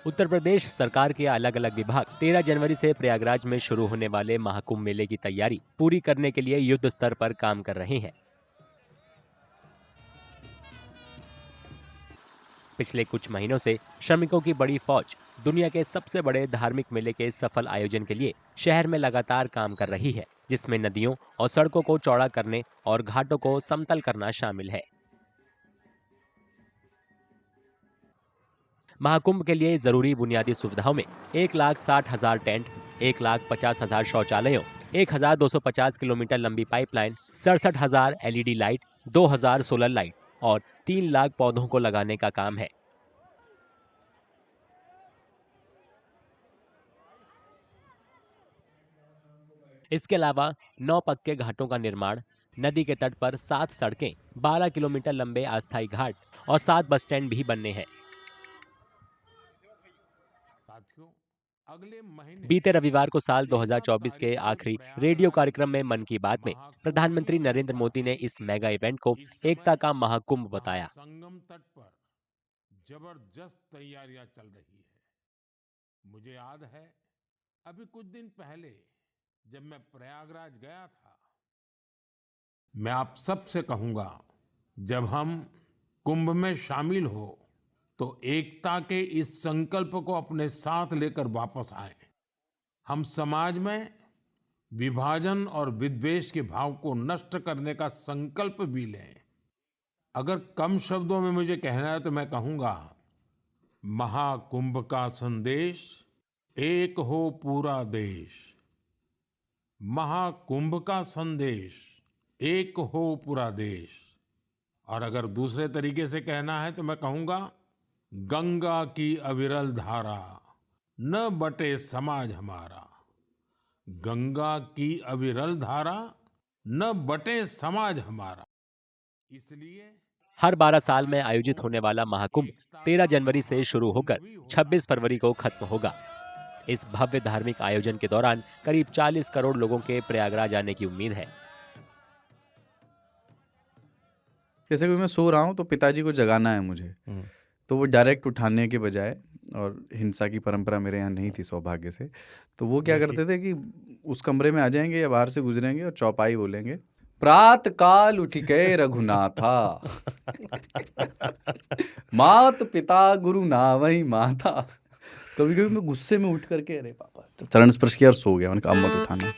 उत्तर प्रदेश सरकार के अलग अलग विभाग 13 जनवरी से प्रयागराज में शुरू होने वाले महाकुंभ मेले की तैयारी पूरी करने के लिए युद्ध स्तर पर काम कर रहे हैं। पिछले कुछ महीनों से श्रमिकों की बड़ी फौज दुनिया के सबसे बड़े धार्मिक मेले के सफल आयोजन के लिए शहर में लगातार काम कर रही है, जिसमें नदियों और सड़कों को चौड़ा करने और घाटों को समतल करना शामिल है। महाकुंभ के लिए जरूरी बुनियादी सुविधाओं में 1,60,000 टेंट, 1,50,000 शौचालयों, 1,250 किलोमीटर लंबी pipeline, 67,000 LED light, 2,000 solar light और 3 लाख पौधों को लगाने का काम है। इसके अलावा 9 पक्के घाटों का निर्माण, नदी के तट पर 7 सड़कें, 12 किलोमीटर लंबे अस्थायी घाट और 7 बस स्टैंड भी बनने हैं। बीते रविवार को साल 2024 के आखिरी रेडियो कार्यक्रम में मन की बात में प्रधानमंत्री नरेंद्र मोदी ने इस मेगा इवेंट को एकता का महाकुंभ बताया। संगम तट पर जबरदस्त तैयारियां चल रही है। मुझे याद है अभी कुछ दिन पहले जब मैं प्रयागराज गया था, मैं आप सबसे कहूंगा, जब हम कुंभ में शामिल हो तो एकता के इस संकल्प को अपने साथ लेकर वापस आए। हम समाज में विभाजन और विद्वेष के भाव को नष्ट करने का संकल्प भी लें। अगर कम शब्दों में मुझे कहना है तो मैं कहूंगा, महाकुंभ का संदेश, एक हो पूरा देश। महाकुंभ का संदेश, एक हो पूरा देश। और अगर दूसरे तरीके से कहना है तो मैं कहूंगा, गंगा की अविरल धारा, न बटे समाज हमारा। गंगा की अविरल धारा, न बटे समाज हमारा। इसलिए हर 12 साल में आयोजित होने वाला महाकुंभ 13 जनवरी से शुरू होकर 26 फरवरी को खत्म होगा। इस भव्य धार्मिक आयोजन के दौरान करीब 40 करोड़ लोगों के प्रयागराज आने की उम्मीद है। जैसे कि मैं सो रहा हूँ तो पिताजी को जगाना है मुझे, तो वो डायरेक्ट उठाने के बजाय, और हिंसा की परंपरा मेरे यहाँ नहीं थी सौभाग्य से, तो वो क्या करते थे कि उस कमरे में आ जाएंगे या बाहर से गुजरेंगे और चौपाई बोलेंगे, प्रात काल उठ के रघुनाथा मात पिता गुरु नावई माता। कभी कभी मैं गुस्से में उठ करके, अरे पापा, चरण स्पर्श किया और सो गया। मैंने कहा अब मत उठाना।